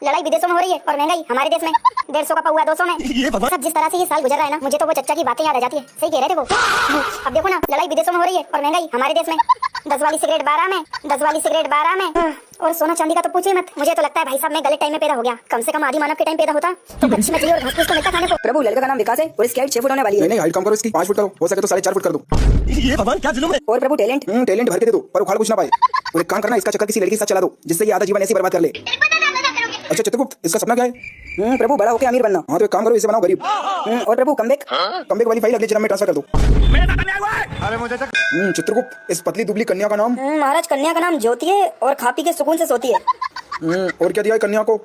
लड़ाई विदेशों में हो रही है और महंगाई हमारे देश में 150 का पौआ 200 में। सब जिस तरह से ये साल गुजर रहा है ना, मुझे तो वो चच्चा की बातें याद आ जाती है। सही कह रहे थे वो। अब देखो ना, लड़ाई विदेशों में हो रही है और महंगाई हमारे देश में। 10 वाली सिगरेट 12 में, 10 वाली सिगरेट 12 में। और सोना चांदी का तो पूछिए मत। मुझे तो लगता है भाई साहब मैं गलत टाइम में पैदा हो गया। कम से कम आदि मानव के टाइम पैदा होता तो कच्ची मछली और घास फूस तो मिलता खाने को। प्रभु, लड़का का नाम विकास है और इसकी हाइट 6 फुट होने वाली है। नहीं हाइट कम करो इसकी, 5 फुट करो, हो सके तो 4.5 फुट कर दो। ये भगवान क्या जुल्म है। और प्रभु टैलेंट टैलेंट भर के दे दो पर उखाड़ कुछ ना पाए। और एक काम करना, इसका चक्कर किसी लड़की के साथ चला दो जिससे ये आधा जीवन ऐसे ही बर्बाद कर ले। अच्छा चित्रगुप्त, इसका सपना क्या है? प्रभु बड़ा होकर अमीर बनना। हाँ तो एक काम करो, इसे बनाओ गरीब। और प्रभु कमबैक वाली फाइल अगले जन्म में ट्रांसफर कर दो। अरे मुझे चित्रगुप्त, इस पतली दुबली कन्या का नाम? महाराज कन्या का नाम ज्योति है और खा पी के सुकून से सोती है। और क्या दिया है कन्या को?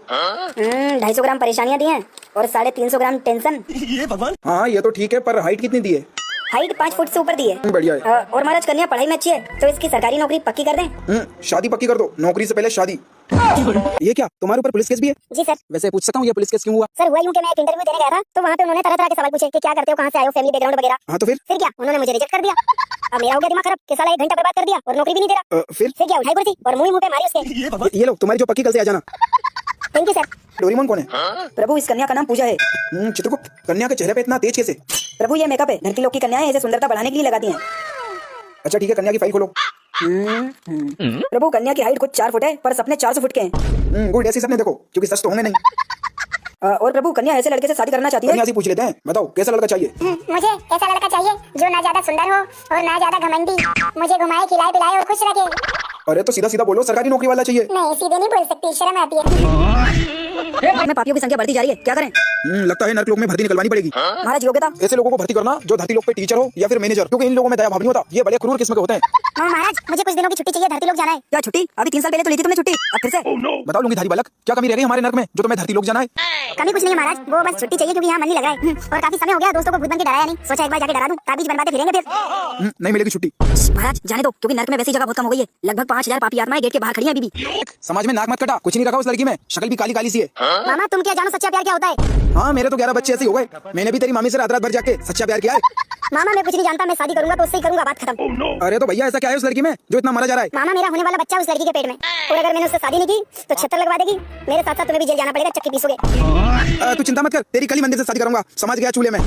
250 ग्राम परेशानियां दी हैं और 350 ग्राम टेंशन। ये भगवान। हाँ ये तो ठीक है, पर हाइट कितनी दी है? हाइट 5 फुट से ऊपर दी है। बढ़िया है। और महाराज कन्या पढ़ाई में अच्छी है तो इसकी सरकारी नौकरी पक्की कर दें। शादी पक्की कर दो, नौकरी से पहले शादी। ये क्या तुम्हारे ऊपर पुलिस केस भी है? जी सर। वैसे पूछ सकता हूँ ये पुलिस केस क्यों हुआ? सर हुआ यूं कि मैं एक इंटरव्यू देने गया था तो वहाँ पे उन्होंने तरह तरह के सवाल पूछे कि क्या करते हो, कहाँ से आए हो, फैमिली बैकग्राउंड वगैरह। हाँ तो फिर क्या उन्होंने मुझे रिजेक्ट कर दिया। अब मेरा हो गया दिमाग खराब कि साला 1 घंटा बर्बाद कर दिया और नौकरी भी नहीं दे रहा। फिर क्या उठाई कुर्सी और मुंह पे मारी उसके। ये भगवान। ये लो तुम्हारी जो पक्की, कल से आ जाना। Thank you sir. डोरेमोन कौन है? प्रभु इस कन्या का नाम पूजा है। चित्रगुप्त, कन्या के चेहरे पे इतना तेज कैसे? प्रभु ये मेकअप है, धरती लोग की कन्याएं इसे सुंदरता बढ़ाने के लिए लगाती हैं। अच्छा ठीक है, कन्या की फाइल खोलो। प्रभु कन्या की हाइट कुछ 4 फुट है पर सपने 400 फुट के हैं। गुड, ऐसे सपने देखो क्योंकि सच तो होंगे नहीं। और प्रभु कन्या ऐसे लड़के से शादी करना चाहती है। कन्या से पूछ लेते हैं, बताओ कैसा लड़का चाहिए? मुझे ऐसा लड़का चाहिए जो ना ज्यादा सुंदर हो और ना ज्यादा घमंडी, मुझे घुमाए खिलाए पिलाए और खुश रखे। अरे तो सीधा सीधा बोलो, सरकारी नौकरी वाला चाहिए। नहीं सीधे नहीं बोल सकती, शर्म आती है। में पापियों की संख्या बढ़ती जा रही है, क्या करें? लगता है नरक में भर्ती निकलवानी पड़ेगी। महाराज योग्यता ऐसे लोगों को भर्ती करना जो धरती लोग पे टीचर हो या फिर मैनेजर, क्योंकि इन लोगों में दया भाव नहीं होता। ये बड़े क्रूर किस्म के होते हैं। महाराज मुझे कुछ दिनों की छुट्टी चाहिए, धरती लोग जाना है। क्या छुट्टी? अभी 3 साल पहले तो ली थी तुमने छुट्टी, अब फिर से? बताओ लूंगी धारी बालक, क्या कमी रह गई हमारे नर्क में जो तुम्हें धरती लोग जाना है? कमी कुछ नहीं है महाराज, वो बस छुट्टी चाहिए क्योंकि यहाँ मन नहीं लग रहा है और काफी समय हो गया दोस्तों को भूत बन के डराया नहीं। सोचा एक बार जाके डरा दूं, ताबीज बनवाते फिरेंगे फिर। नहीं मिलेगी छुट्टी। महाराज जाने दो, क्योंकि नर्क में वैसी जगह बहुत कम हो गई है। लगभग 5000 पापी आत्माएं गेट के बाहर खड़ी हैं अभी भी। समाज में नाक मत कटा, कुछ नहीं रखा उस लड़की में, शक्ल भी काली काली सी है। मामा तुम क्या जानो सच्चा प्यार क्या होता है? हाँ मेरे तो 11 बच्चे ऐसे ही हो गए। मैंने भी तेरी मामी से रात रात भर जाके सच्चा प्यार किया है। मामा मैं कुछ नहीं जानता, मैं शादी करूंगा तो उससे ही करूंगा, बात खत्म। अरे तो भैया ऐसा क्या है उस लड़की में जो इतना मारा जा रहा है? मामा मेरा होने वाला बच्चा उस लड़की के पेट में, और अगर मैंने उससे शादी नहीं की तो 76 लगवा देगी। मेरे साथ साथ तुम्हें भी जेल जाना पड़ेगा, चक्की पीसोगे। तू चिंता मत कर, तेरी कली मंदिर से शादी करूंगा, समझ गया चूल्हे में।